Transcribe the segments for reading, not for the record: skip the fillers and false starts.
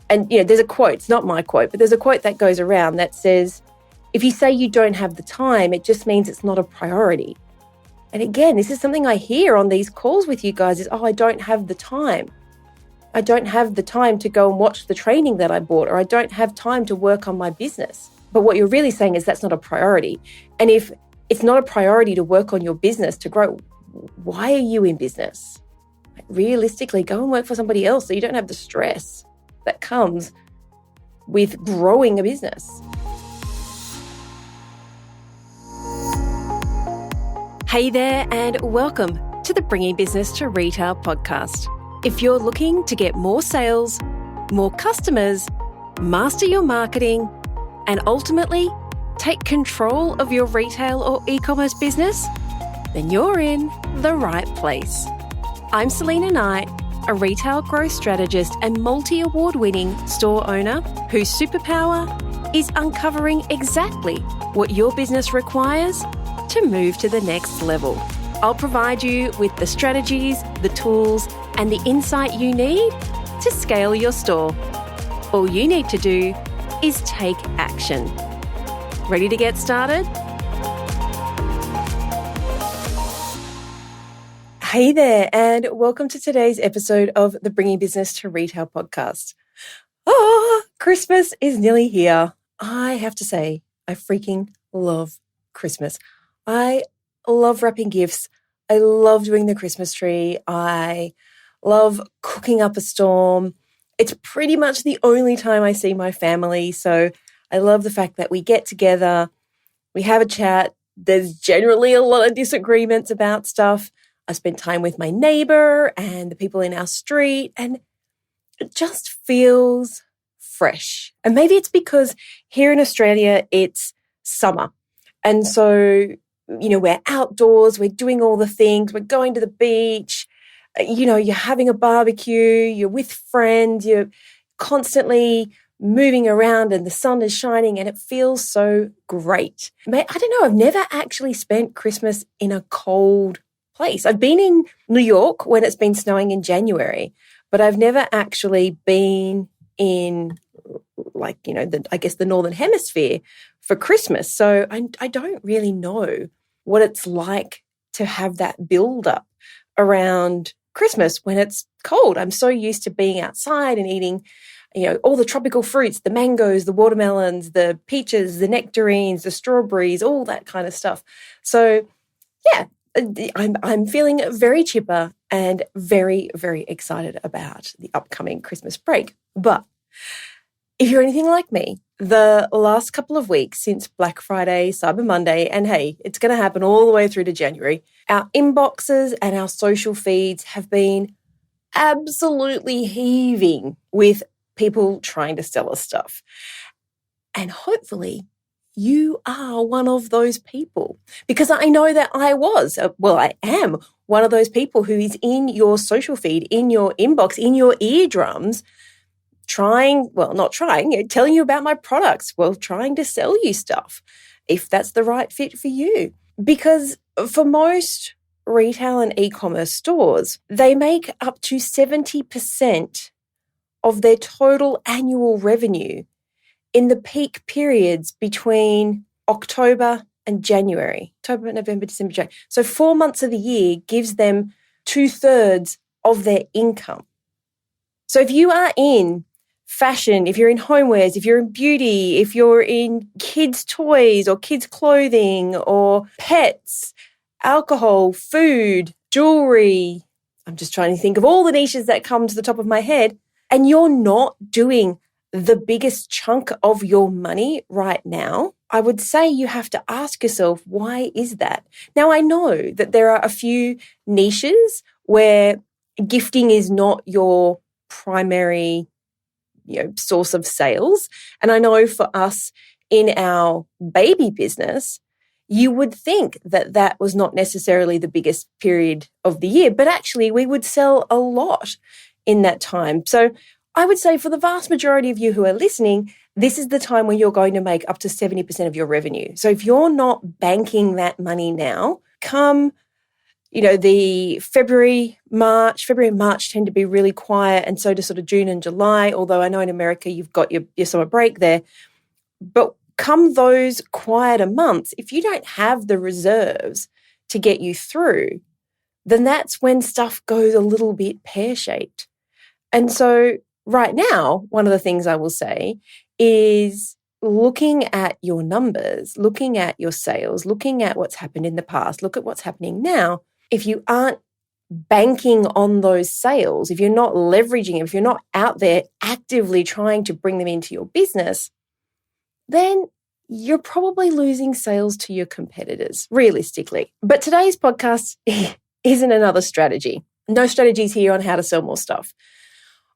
And, there's a quote, it's not my quote, but there's a quote that goes around that says, if you say you don't have the time, it just means it's not a priority. And again, this is something I hear on these calls with you guys is, I don't have the time. I don't have the time to go and watch the training that I bought, or I don't have time to work on my business. But what you're really saying is that's not a priority. And if it's not a priority to work on your business, to grow, why are you in business? Realistically, go and work for somebody else so you don't have the stress that comes with growing a business. Hey there, and welcome to the Bringing Business to Retail podcast. If you're looking to get more sales, more customers, master your marketing, and ultimately take control of your retail or e-commerce business, then you're in the right place. I'm Selena Knight, a retail growth strategist and multi-award-winning store owner whose superpower is uncovering exactly what your business requires to move to the next level. I'll provide you with the strategies, the tools, and the insight you need to scale your store. All you need to do is take action. Ready to get started? Hey there, and welcome to today's episode of the Bringing Business to Retail podcast. Christmas is nearly here. I have to say, I freaking love Christmas. I love wrapping gifts. I love doing the Christmas tree. I love cooking up a storm. It's pretty much the only time I see my family. So I love the fact that we get together, we have a chat. There's generally a lot of disagreements about stuff. I spend time with my neighbor and the people in our street, and it just feels fresh. And maybe it's because here in Australia, it's summer. And so, we're outdoors, we're doing all the things, we're going to the beach, you're having a barbecue, you're with friends, you're constantly moving around and the sun is shining and it feels so great. I don't know, I've never actually spent Christmas in a cold place. I've been in New York when it's been snowing in January, but I've never actually been in the Northern Hemisphere for Christmas. So I don't really know what it's like to have that build up around Christmas when it's cold. I'm so used to being outside and eating, all the tropical fruits, the mangoes, the watermelons, the peaches, the nectarines, the strawberries, all that kind of stuff. So yeah, I'm feeling very chipper and very, very excited about the upcoming Christmas break. But if you're anything like me, the last couple of weeks since Black Friday, Cyber Monday, and hey, it's going to happen all the way through to January, our inboxes and our social feeds have been absolutely heaving with people trying to sell us stuff. And hopefully you are one of those people, because I know that I am one of those people who is in your social feed, in your inbox, in your eardrums, telling you about my products, trying to sell you stuff, if that's the right fit for you. Because for most retail and e-commerce stores, they make up to 70% of their total annual revenue in the peak periods between October and January. October, November, December, January. So 4 months of the year gives them 2/3 of their income. So if you are in fashion, if you're in homewares, if you're in beauty, if you're in kids' toys or kids' clothing or pets, alcohol, food, jewelry, I'm just trying to think of all the niches that come to the top of my head, and you're not doing the biggest chunk of your money right now, I would say you have to ask yourself, why is that? Now, I know that there are a few niches where gifting is not your primary source of sales. And I know for us in our baby business, you would think that that was not necessarily the biggest period of the year, but actually we would sell a lot in that time. So I would say for the vast majority of you who are listening, this is the time when you're going to make up to 70% of your revenue. So if you're not banking that money now, come The February and March tend to be really quiet, and so do sort of June and July, although I know in America you've got your summer break there. But come those quieter months, if you don't have the reserves to get you through, then that's when stuff goes a little bit pear-shaped. And so right now, one of the things I will say is looking at your numbers, looking at your sales, looking at what's happened in the past, look at what's happening now. If you aren't banking on those sales, if you're not leveraging them, if you're not out there actively trying to bring them into your business, then you're probably losing sales to your competitors, realistically. But today's podcast isn't another strategy. No strategies here on how to sell more stuff.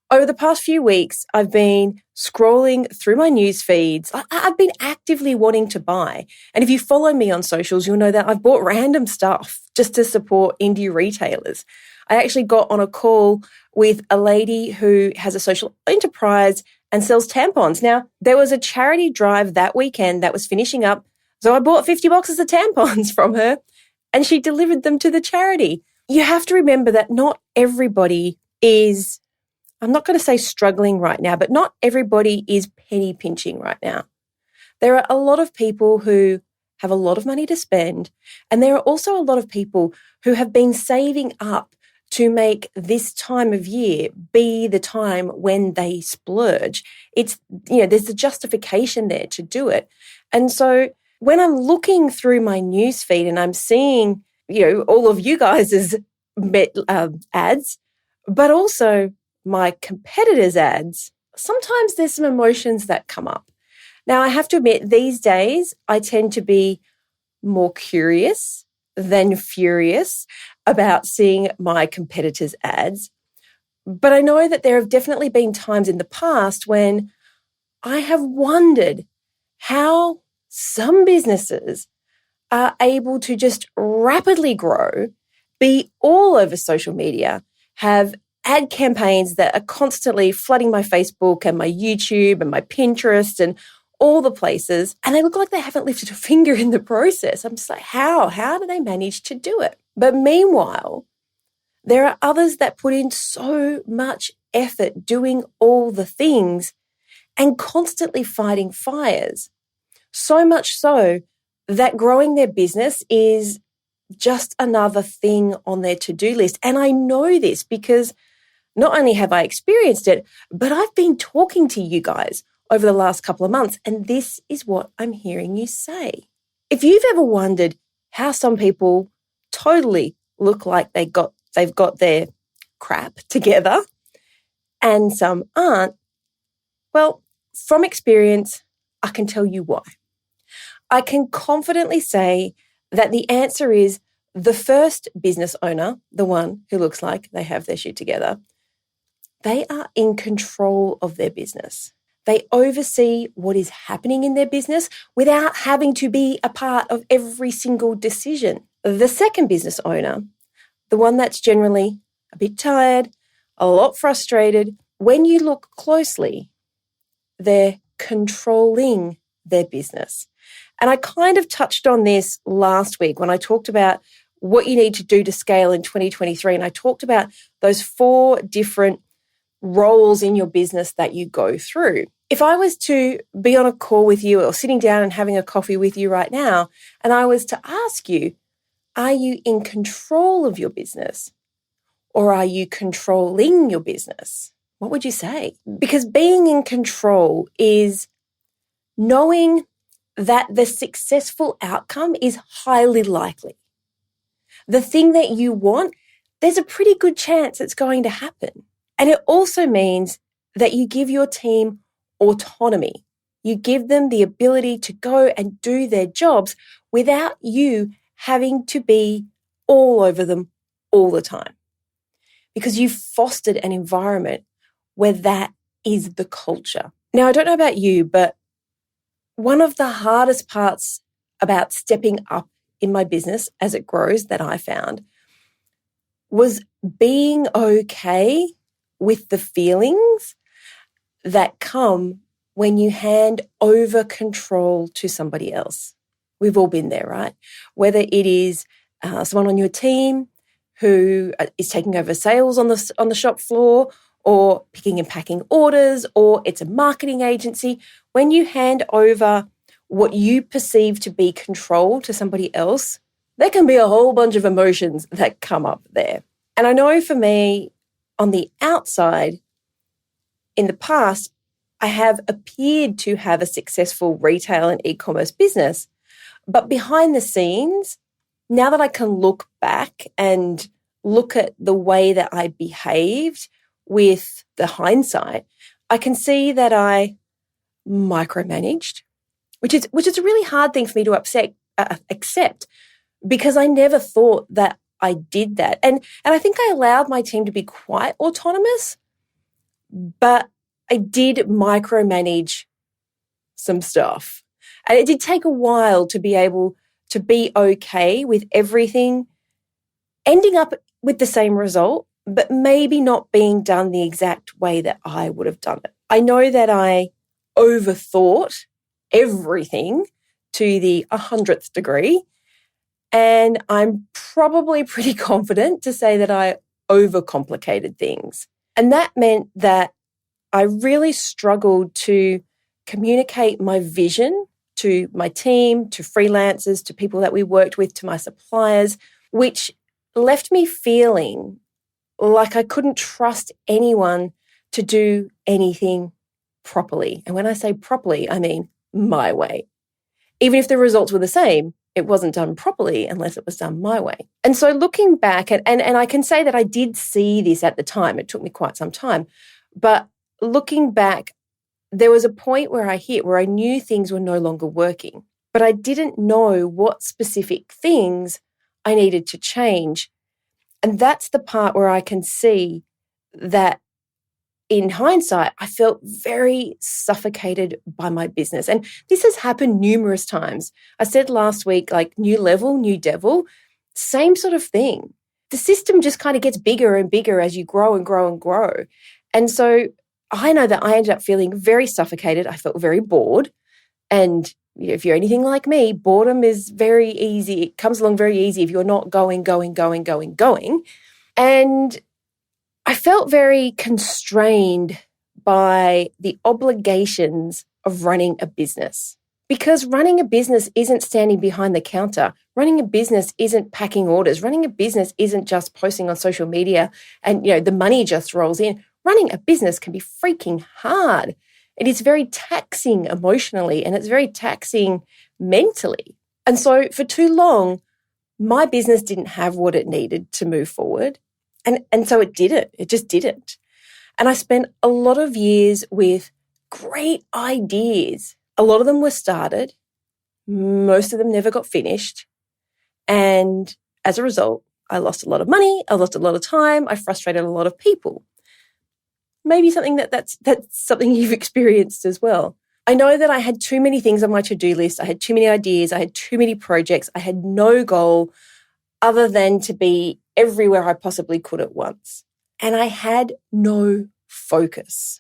Over the past few weeks, I've been scrolling through my news feeds. I've been actively wanting to buy. And if you follow me on socials, you'll know that I've bought random stuff just to support indie retailers. I actually got on a call with a lady who has a social enterprise and sells tampons. Now, there was a charity drive that weekend that was finishing up. So I bought 50 boxes of tampons from her and she delivered them to the charity. You have to remember that not everybody is, I'm not going to say struggling right now, but not everybody is penny pinching right now. There are a lot of people who have a lot of money to spend, and there are also a lot of people who have been saving up to make this time of year be the time when they splurge. It's, there's a justification there to do it. And so when I'm looking through my news feed and I'm seeing, all of you guys' ads, but also my competitors' ads, sometimes there's some emotions that come up. Now, I have to admit, these days, I tend to be more curious than furious about seeing my competitors' ads. But I know that there have definitely been times in the past when I have wondered how some businesses are able to just rapidly grow, be all over social media, have ad campaigns that are constantly flooding my Facebook and my YouTube and my Pinterest and all the places, and they look like they haven't lifted a finger in the process. I'm just like, how do they manage to do it? But meanwhile, there are others that put in so much effort doing all the things and constantly fighting fires. So much so that growing their business is just another thing on their to-do list. And I know this because not only have I experienced it, but I've been talking to you guys over the last couple of months, and this is what I'm hearing you say. If you've ever wondered how some people totally look like they've got their crap together and some aren't, well, from experience, I can tell you why. I can confidently say that the answer is the first business owner, the one who looks like they have their shit together, they are in control of their business. They oversee what is happening in their business without having to be a part of every single decision. The second business owner, the one that's generally a bit tired, a lot frustrated, when you look closely, they're controlling their business. And I kind of touched on this last week when I talked about what you need to do to scale in 2023. And I talked about those 4 different roles in your business that you go through. If I was to be on a call with you or sitting down and having a coffee with you right now, and I was to ask you, are you in control of your business or are you controlling your business? What would you say? Because being in control is knowing that the successful outcome is highly likely. The thing that you want, there's a pretty good chance it's going to happen. And it also means that you give your team autonomy. You give them the ability to go and do their jobs without you having to be all over them all the time. Because you've fostered an environment where that is the culture. Now, I don't know about you, but one of the hardest parts about stepping up in my business as it grows that I found was being okay with the feelings that come when you hand over control to somebody else. We've all been there, right? Whether it is someone on your team, who is taking over sales on the shop floor, or picking and packing orders, or it's a marketing agency. When you hand over what you perceive to be control to somebody else, there can be a whole bunch of emotions that come up there. And I know for me, on the outside, in the past, I have appeared to have a successful retail and e-commerce business. But behind the scenes, now that I can look back and look at the way that I behaved with the hindsight, I can see that I micromanaged, which is a really hard thing for me to accept, because I never thought that I did that. And I think I allowed my team to be quite autonomous, but I did micromanage some stuff. And it did take a while to be able to be okay with everything ending up with the same result, but maybe not being done the exact way that I would have done it. I know that I overthought everything to the 100th degree, and I'm probably pretty confident to say that I overcomplicated things. And that meant that I really struggled to communicate my vision to my team, to freelancers, to people that we worked with, to my suppliers, which left me feeling like I couldn't trust anyone to do anything properly. And when I say properly, I mean my way. Even if the results were the same, it wasn't done properly unless it was done my way. And so looking back, and I can say that I did see this at the time. It took me quite some time. But looking back, there was a point where I knew things were no longer working, but I didn't know what specific things I needed to change. And that's the part where I can see that in hindsight, I felt very suffocated by my business. And this has happened numerous times. I said last week, like, new level, new devil, same sort of thing. The system just kind of gets bigger and bigger as you grow and grow and grow. And so I know that I ended up feeling very suffocated. I felt very bored. And if you're anything like me, boredom is very easy. It comes along very easy if you're not going. And I felt very constrained by the obligations of running a business, because running a business isn't standing behind the counter. Running a business isn't packing orders. Running a business isn't just posting on social media and, the money just rolls in. Running a business can be freaking hard. It is very taxing emotionally, and it's very taxing mentally. And so for too long, my business didn't have what it needed to move forward. And so it didn't. It just didn't. And I spent a lot of years with great ideas. A lot of them were started. Most of them never got finished. And as a result, I lost a lot of money. I lost a lot of time. I frustrated a lot of people. Maybe something that's something you've experienced as well. I know that I had too many things on my to-do list. I had too many ideas. I had too many projects. I had no goal other than to be everywhere I possibly could at once. And I had no focus.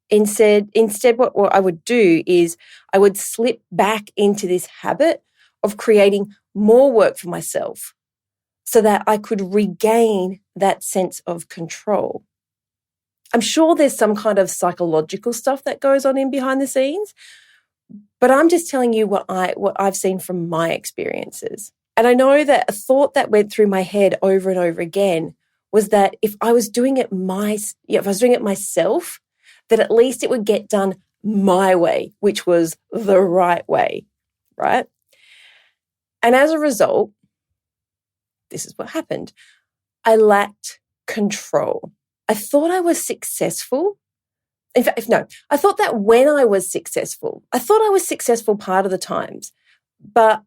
Instead, what I would do is I would slip back into this habit of creating more work for myself so that I could regain that sense of control. I'm sure there's some kind of psychological stuff that goes on in behind the scenes, but I'm just telling you what I've seen from my experiences. And I know that a thought that went through my head over and over again was that if I was doing it myself, that at least it would get done my way, which was the right way, right? And as a result, this is what happened. I lacked control. I thought I was successful. In fact, no, I thought that when I was successful, part of the times, but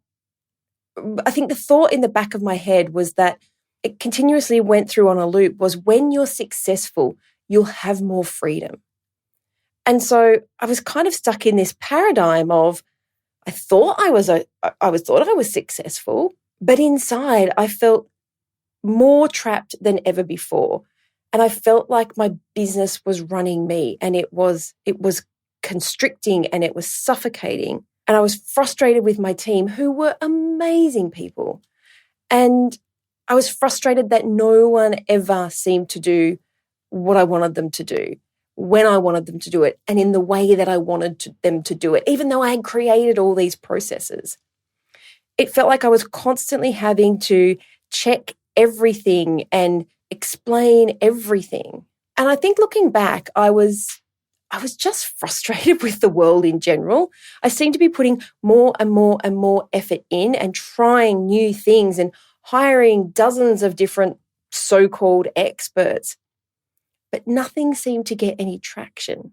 I think the thought in the back of my head was that it continuously went through on a loop was when you're successful, you'll have more freedom. And so I was kind of stuck in this paradigm of I thought I was successful, but inside I felt more trapped than ever before. And I felt like my business was running me, and it was constricting and it was suffocating. And I was frustrated with my team, who were amazing people. And I was frustrated that no one ever seemed to do what I wanted them to do, when I wanted them to do it, and in the way that I wanted them to do it, even though I had created all these processes. It felt like I was constantly having to check everything and explain everything. And I think looking back, I was just frustrated with the world in general. I seemed to be putting more and more and more effort in and trying new things and hiring dozens of different so-called experts, but nothing seemed to get any traction.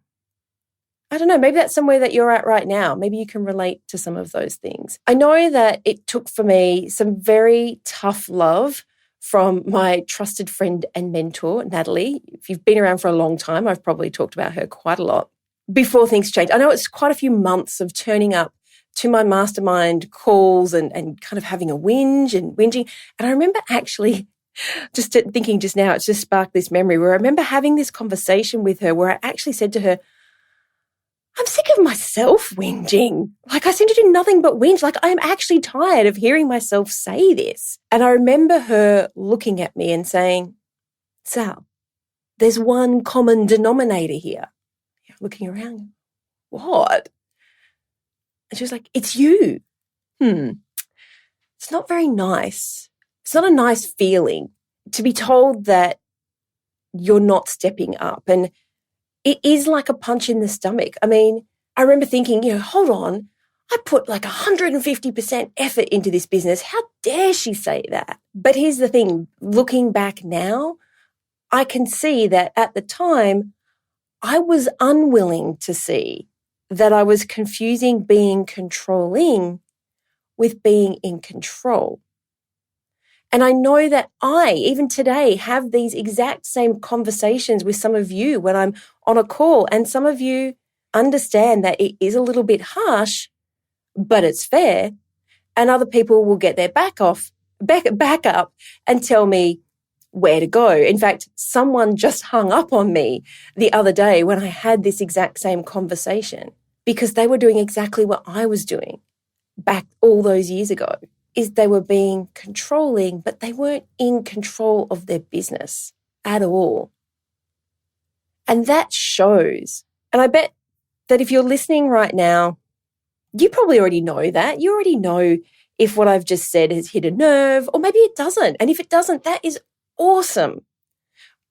I don't know, maybe that's somewhere that you're at right now. Maybe you can relate to some of those things. I know that it took for me some very tough love from my trusted friend and mentor, Natalie. If you've been around for a long time, I've probably talked about her quite a lot before things changed. I know it's quite a few months of turning up to my mastermind calls and kind of having a whinging. And I remember actually just thinking just now, it's just sparked this memory where I remember having this conversation with her where I actually said to her, I'm sick of myself whinging. Like I seem to do nothing but whinge. Like I'm actually tired of hearing myself say this. And I remember her looking at me and saying, Sal, there's one common denominator here. Looking around, what? And she was like, it's you. It's not very nice. It's not a nice feeling to be told that you're not stepping up. And it is like a punch in the stomach. I mean, I remember thinking, hold on, I put like 150% effort into this business. How dare she say that? But here's the thing, looking back now, I can see that at the time, I was unwilling to see that I was confusing being controlling with being in control. And I know that I, even today, have these exact same conversations with some of you when I'm on a call, and some of you understand that it is a little bit harsh, but it's fair. And other people will get their back up and tell me where to go. In fact, someone just hung up on me the other day when I had this exact same conversation because they were doing exactly what I was doing back all those years ago. Is they were being controlling, but they weren't in control of their business at all. And that shows. And I bet that if you're listening right now, you probably already know that. You already know if what I've just said has hit a nerve, or maybe it doesn't. And if it doesn't, that is awesome.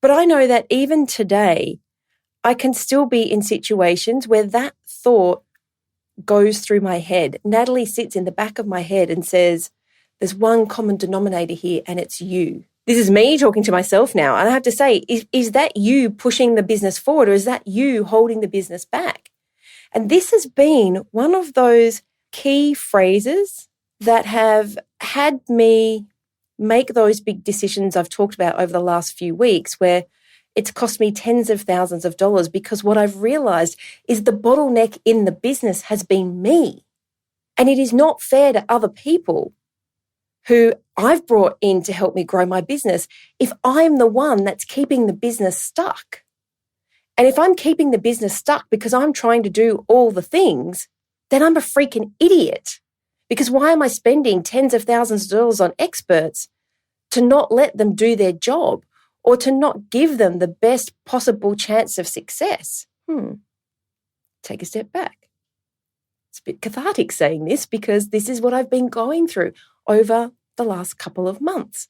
But I know that even today, I can still be in situations where that thought goes through my head. Natalie sits in the back of my head and says, there's one common denominator here, and it's you. This is me talking to myself now. And I have to say, is that you pushing the business forward, or is that you holding the business back? And this has been one of those key phrases that have had me make those big decisions I've talked about over the last few weeks, where it's cost me tens of thousands of dollars, because what I've realized is the bottleneck in the business has been me. And it is not fair to other people who I've brought in to help me grow my business if I'm the one that's keeping the business stuck. And if I'm keeping the business stuck because I'm trying to do all the things, then I'm a freaking idiot. Because why am I spending tens of thousands of dollars on experts to not let them do their job, or to not give them the best possible chance of success? Take a step back. It's a bit cathartic saying this, because this is what I've been going through over the last couple of months.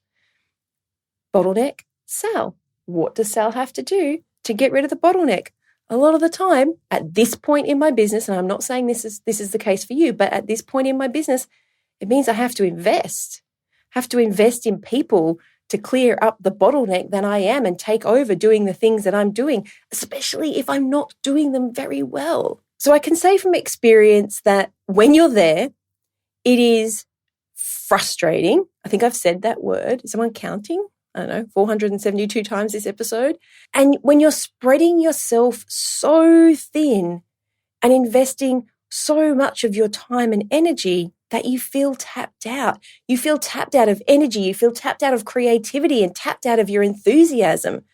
Bottleneck, Sal. What does Sal have to do to get rid of the bottleneck? A lot of the time, at this point in my business, and I'm not saying this is the case for you, but at this point in my business, it means I have to invest in people to clear up the bottleneck that I am and take over doing the things that I'm doing, especially if I'm not doing them very well. So I can say from experience that when you're there, it is frustrating. I think I've said that word. Is someone counting? I don't know, 472 times this episode. And when you're spreading yourself so thin and investing so much of your time and energy that you feel tapped out. You feel tapped out of energy. You feel tapped out of creativity and tapped out of your enthusiasm.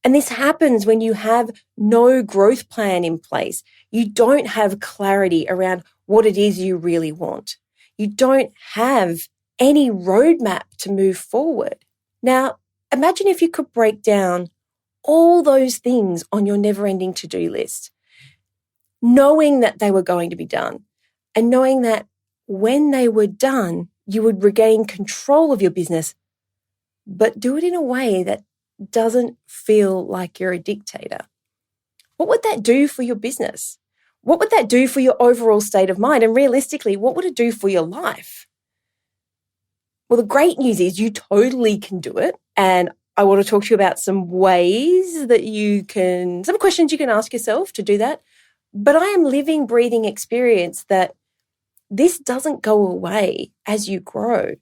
And this happens when you have no growth plan in place. You don't have clarity around what it is you really want. You don't have any roadmap to move forward. Now, imagine if you could break down all those things on your never-ending to-do list, knowing that they were going to be done and knowing that when they were done, you would regain control of your business, but do it in a way that doesn't feel like you're a dictator. What would that do for your business? What would that do for your overall state of mind? And realistically, what would it do for your life? Well, the great news is you totally can do it. And I want to talk to you about some ways that some questions you can ask yourself to do that. But I am living, breathing experience that this doesn't go away as you grow.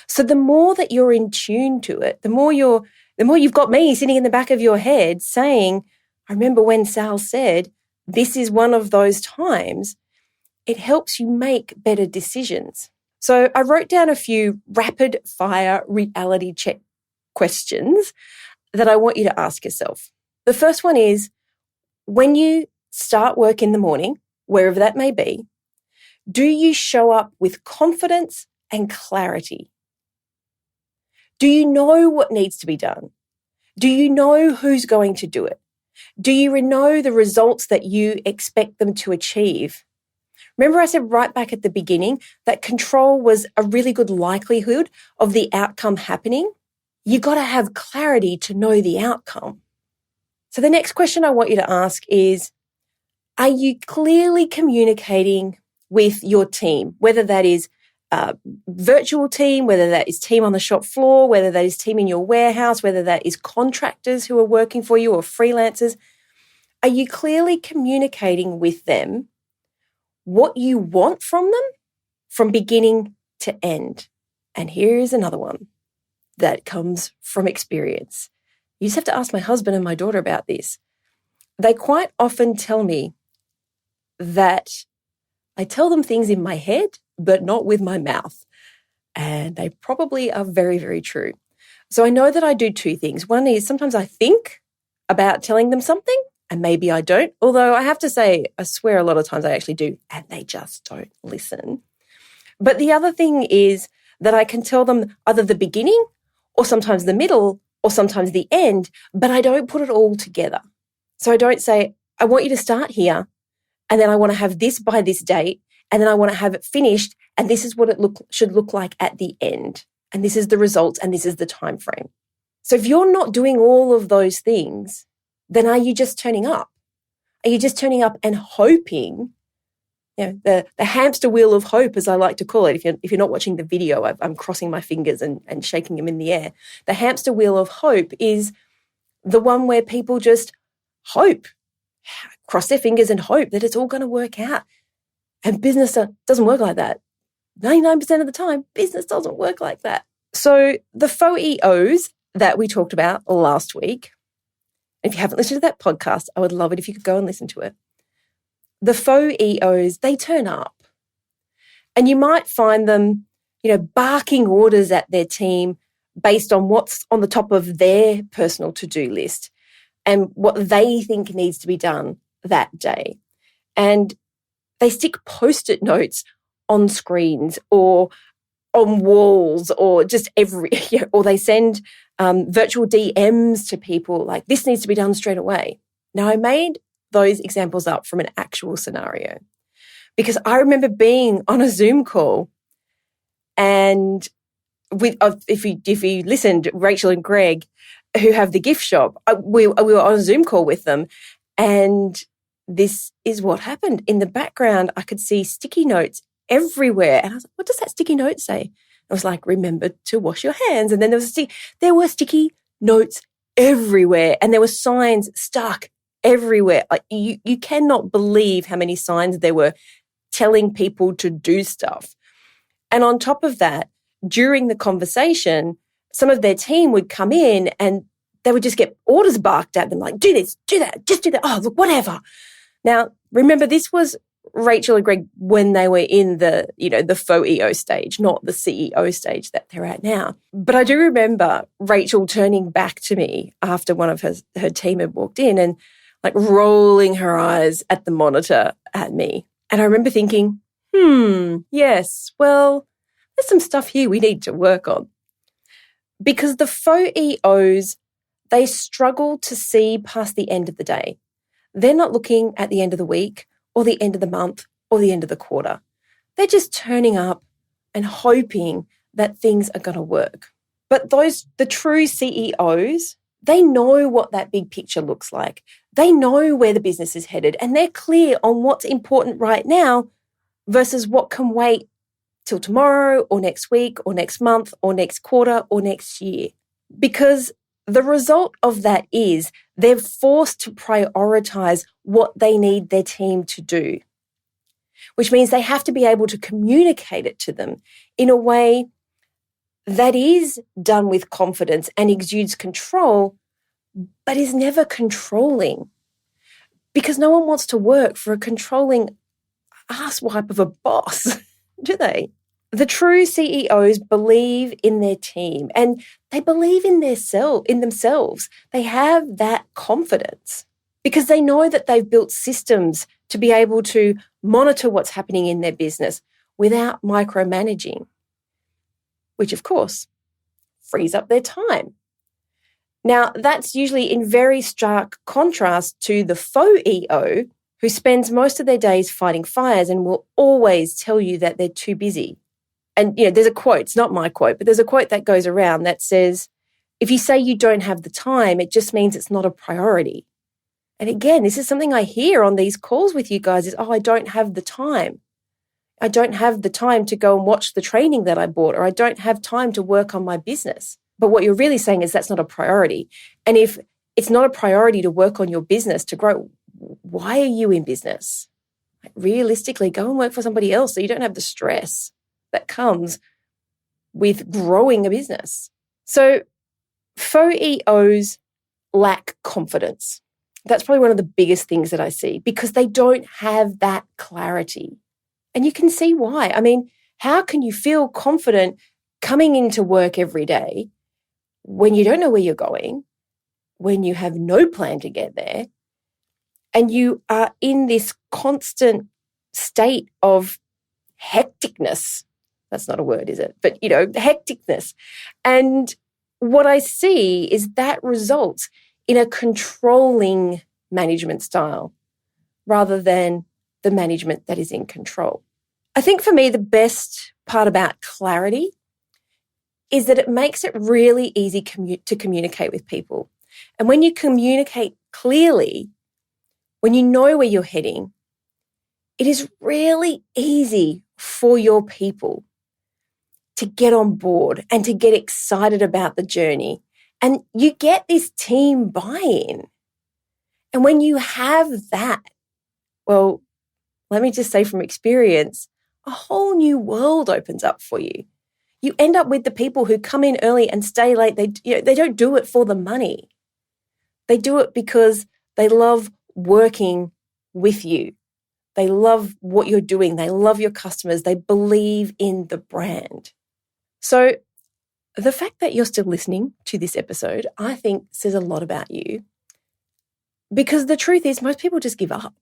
So the more that you're in tune to it, the more you've got me sitting in the back of your head saying, I remember when Sal said, this is one of those times, it helps you make better decisions. So I wrote down a few rapid fire reality check questions that I want you to ask yourself. The first one is, when you start work in the morning, wherever that may be, do you show up with confidence and clarity? Do you know what needs to be done? Do you know who's going to do it? Do you know the results that you expect them to achieve? Remember I said right back at the beginning that control was a really good likelihood of the outcome happening? You got to have clarity to know the outcome. So the next question I want you to ask is, are you clearly communicating with your team, whether that is a virtual team, whether that is team on the shop floor, whether that is team in your warehouse, whether that is contractors who are working for you or freelancers? Are you clearly communicating with them what you want from them from beginning to end? And here is another one that comes from experience. You just have to ask my husband and my daughter about this. They quite often tell me that I tell them things in my head, but not with my mouth. And they probably are very, very true. So I know that I do two things. One is sometimes I think about telling them something and maybe I don't. Although I have to say, I swear a lot of times I actually do and they just don't listen. But the other thing is that I can tell them either the beginning or sometimes the middle or sometimes the end, but I don't put it all together. So I don't say, I want you to start here and then I want to have this by this date and then I want to have it finished and this is what it should look like at the end. And this is the results and this is the time frame. So if you're not doing all of those things, then are you just turning up? Are you just turning up and hoping, the hamster wheel of hope, as I like to call it? If you're not watching the video, I'm crossing my fingers and shaking them in the air. The hamster wheel of hope is the one where people just hope, cross their fingers and hope that it's all going to work out. And business doesn't work like that. 99% of the time, business doesn't work like that. So the faux EOs that we talked about last week, if you haven't listened to that podcast, I would love it if you could go and listen to it. The faux EOs, they turn up. And you might find them, barking orders at their team based on what's on the top of their personal to-do list and what they think needs to be done that day. And they stick Post-it notes on screens or on walls or just or they send virtual DMs to people like, this needs to be done straight away. Now, I made those examples up from an actual scenario because I remember being on a Zoom call and if you listened, Rachel and Greg, who have the gift shop, we were on a Zoom call with them and this is what happened. In the background, I could see sticky notes everywhere. And I was like, what does that sticky note say? I was like, remember to wash your hands. And then there were sticky notes everywhere and there were signs stuck everywhere. Like you cannot believe how many signs there were telling people to do stuff. And on top of that, during the conversation, some of their team would come in and they would just get orders barked at them like, do this, do that, just do that. Oh, look, whatever. Now, remember, this was Rachel and Greg when they were in the faux EO stage, not the CEO stage that they're at now. But I do remember Rachel turning back to me after one of her team had walked in and like rolling her eyes at the monitor at me. And I remember thinking, yes, well, there's some stuff here we need to work on. Because the faux EOs, they struggle to see past the end of the day. They're not looking at the end of the week or the end of the month or the end of the quarter. They're just turning up and hoping that things are going to work. But the true CEOs, they know what that big picture looks like. They know where the business is headed, and they're clear on what's important right now versus what can wait till tomorrow or next week or next month or next quarter or next year. Because the result of that is they're forced to prioritize what they need their team to do, which means they have to be able to communicate it to them in a way that is done with confidence and exudes control, but is never controlling. Because no one wants to work for a controlling asswipe of a boss, do they? The true CEOs believe in their team and they believe in themselves. They have that confidence because they know that they've built systems to be able to monitor what's happening in their business without micromanaging, which of course frees up their time. Now, that's usually in very stark contrast to the faux EO who spends most of their days fighting fires and will always tell you that they're too busy. And, there's a quote, it's not my quote, but there's a quote that goes around that says, if you say you don't have the time, it just means it's not a priority. And again, this is something I hear on these calls with you guys is, I don't have the time. I don't have the time to go and watch the training that I bought, or I don't have time to work on my business. But what you're really saying is that's not a priority. And if it's not a priority to work on your business, to grow, why are you in business? Realistically, go and work for somebody else so you don't have the stress that comes with growing a business. So faux EOs lack confidence. That's probably one of the biggest things that I see because they don't have that clarity. And you can see why. I mean, how can you feel confident coming into work every day when you don't know where you're going, when you have no plan to get there, and you are in this constant state of hecticness? That's not a word, is it? But, hecticness. And what I see is that results in a controlling management style rather than the management that is in control. I think for me, the best part about clarity is that it makes it really easy to communicate with people. And when you communicate clearly, when you know where you're heading, it is really easy for your people to get on board and to get excited about the journey. And you get this team buy-in. And when you have that, well, let me just say from experience, a whole new world opens up for you. You end up with the people who come in early and stay late. They don't do it for the money. They do it because they love working with you. They love what you're doing. They love your customers. They believe in the brand. So the fact that you're still listening to this episode, I think says a lot about you because the truth is most people just give up.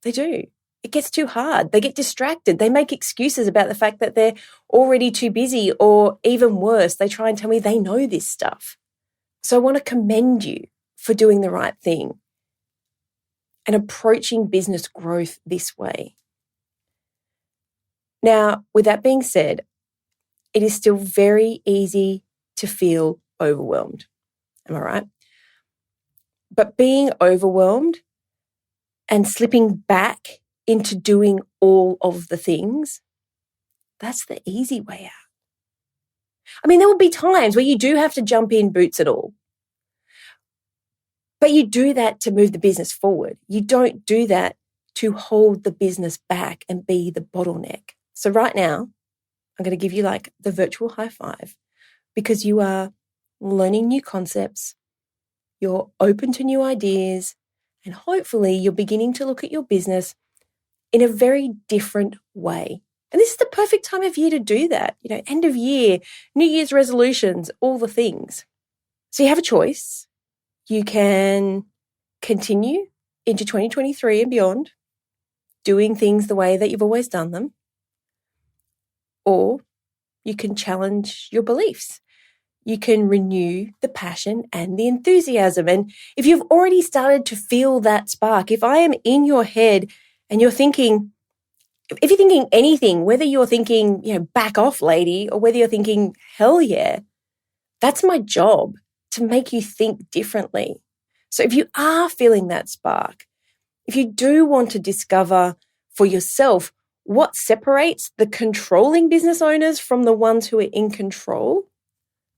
They do. It gets too hard. They get distracted. They make excuses about the fact that they're already too busy, or even worse, they try and tell me they know this stuff. So I want to commend you for doing the right thing and approaching business growth this way. Now, with that being said, it is still very easy to feel overwhelmed. Am I right? But being overwhelmed and slipping back into doing all of the things, that's the easy way out. I mean, there will be times where you do have to jump in boots and all. But you do that to move the business forward. You don't do that to hold the business back and be the bottleneck. So right now, I'm going to give you like the virtual high five because you are learning new concepts, you're open to new ideas, and hopefully you're beginning to look at your business in a very different way. And this is the perfect time of year to do that. End of year, New Year's resolutions, all the things. So you have a choice. You can continue into 2023 and beyond, doing things the way that you've always done them. Or you can challenge your beliefs. You can renew the passion and the enthusiasm. And if you've already started to feel that spark, if I am in your head and you're thinking, if you're thinking anything, whether you're thinking, back off, lady, or whether you're thinking, hell yeah, that's my job, to make you think differently. So if you are feeling that spark, if you do want to discover for yourself what separates the controlling business owners from the ones who are in control,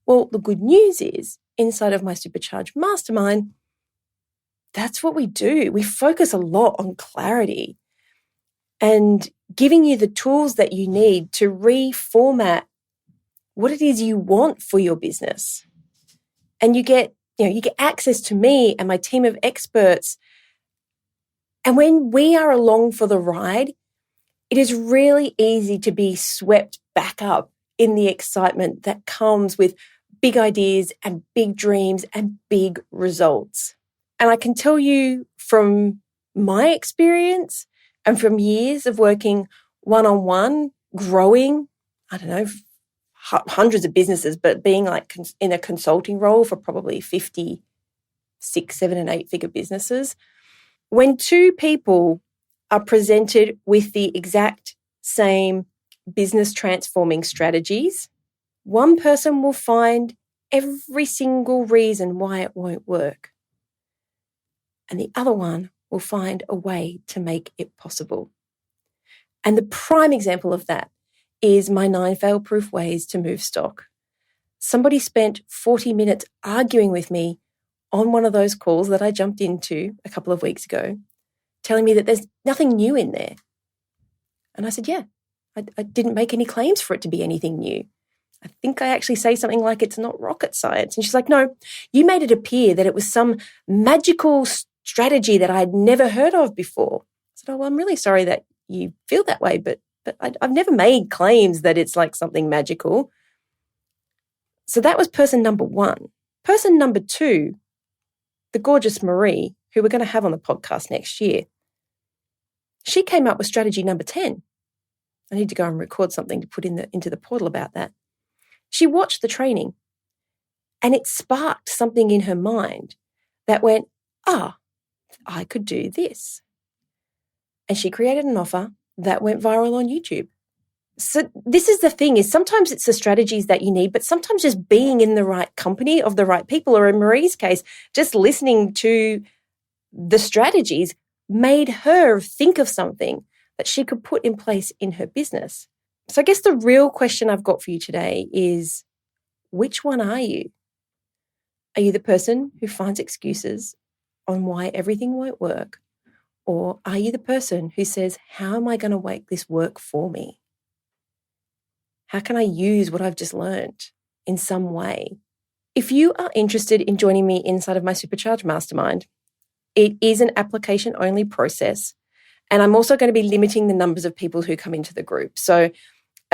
well, the good news is inside of my Supercharge Mastermind, that's what we do. We focus a lot on clarity and giving you the tools that you need to reformat what it is you want for your business. And you get access to me and my team of experts. And when we are along for the ride, it is really easy to be swept back up in the excitement that comes with big ideas and big dreams and big results. And I can tell you from my experience and from years of working one-on-one, growing, hundreds of businesses, but being like in a consulting role for probably 50, 6, 7, and 8-figure businesses. When two people are presented with the exact same business transforming strategies, one person will find every single reason why it won't work. And the other one will find a way to make it possible. And the prime example of that is my 9 fail-proof ways to move stock. Somebody spent 40 minutes arguing with me on one of those calls that I jumped into a couple of weeks ago, telling me that there's nothing new in there. And I said, yeah, I didn't make any claims for it to be anything new. I think I actually say something like it's not rocket science. And she's like, no, you made it appear that it was some magical strategy that I'd never heard of before. I said, oh, well, I'm really sorry that you feel that way, but I've never made claims that it's like something magical. So that was person number 1. Person number 2, the gorgeous Marie, who we're going to have on the podcast next year, she came up with strategy number 10. I need to go and record something to put into the portal about that. She watched the training and it sparked something in her mind that went, I could do this. And she created an offer that went viral on YouTube. So this is the thing, is sometimes it's the strategies that you need, but sometimes just being in the right company of the right people, or in Marie's case, just listening to the strategies made her think of something that she could put in place in her business. So I guess the real question I've got for you today is, which one are you? Are you the person who finds excuses on why everything won't work? Or are you the person who says, how am I going to make this work for me? How can I use what I've just learned in some way? If you are interested in joining me inside of my Supercharge Mastermind, it is an application-only process. And I'm also going to be limiting the numbers of people who come into the group. So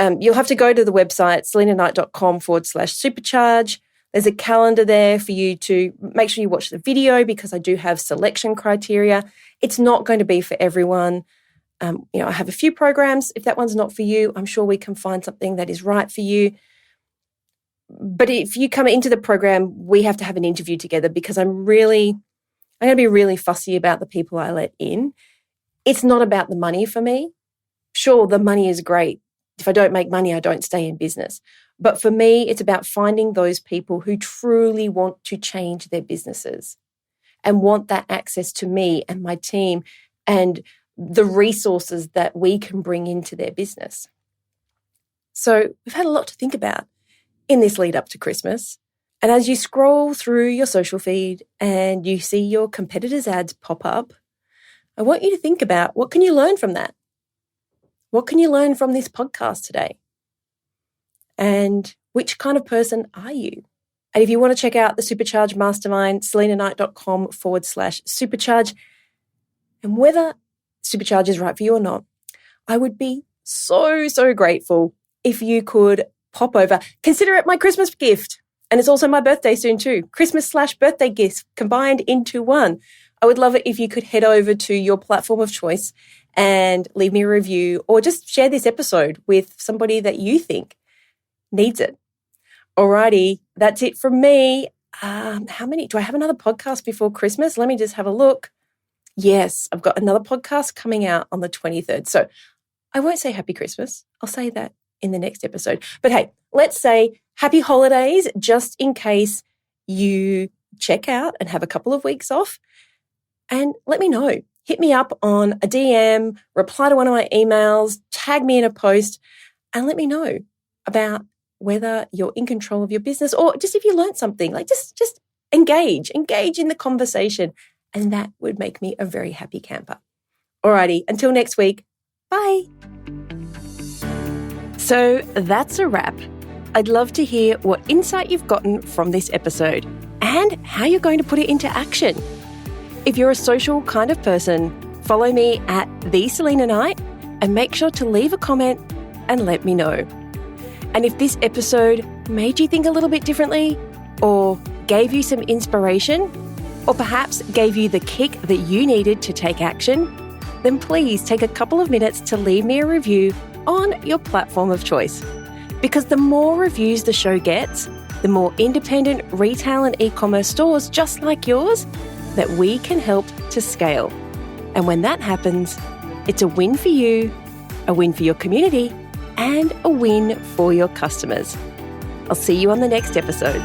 you'll have to go to the website, selinaknight.com/supercharge. There's a calendar there for you to make sure you watch the video, because I do have selection criteria. It's not going to be for everyone. I have a few programs. If that one's not for you, I'm sure we can find something that is right for you. But if you come into the program, we have to have an interview together, because I'm going to be really fussy about the people I let in. It's not about the money for me. Sure, the money is great. If I don't make money, I don't stay in business. But for me, it's about finding those people who truly want to change their businesses and want that access to me and my team and the resources that we can bring into their business. So we've had a lot to think about in this lead up to Christmas. And as you scroll through your social feed and you see your competitors' ads pop up, I want you to think about, what can you learn from that? What can you learn from this podcast today? And which kind of person are you? And if you want to check out the Supercharge Mastermind, selinaknight.com/supercharge, and whether Supercharge is right for you or not, I would be so, so grateful if you could pop over. Consider it my Christmas gift. And it's also my birthday soon too. Christmas/birthday gifts combined into one. I would love it if you could head over to your platform of choice and leave me a review, or just share this episode with somebody that you think needs it. Alrighty, that's it from me. How many? Do I have another podcast before Christmas? Let me just have a look. Yes, I've got another podcast coming out on the 23rd. So I won't say Happy Christmas. I'll say that in the next episode. But hey, let's say Happy Holidays just in case you check out and have a couple of weeks off. And let me know. Hit me up on a DM, reply to one of my emails, tag me in a post, and let me know about whether you're in control of your business or just if you learned something. Like just engage in the conversation. And that would make me a very happy camper. Alrighty, until next week. Bye. So that's a wrap. I'd love to hear what insight you've gotten from this episode and how you're going to put it into action. If you're a social kind of person, follow me at TheSelena and make sure to leave a comment and let me know. And if this episode made you think a little bit differently or gave you some inspiration or perhaps gave you the kick that you needed to take action, then please take a couple of minutes to leave me a review on your platform of choice. Because the more reviews the show gets, the more independent retail and e-commerce stores just like yours that we can help to scale. And when that happens, it's a win for you, a win for your community, and a win for your customers. I'll see you on the next episode.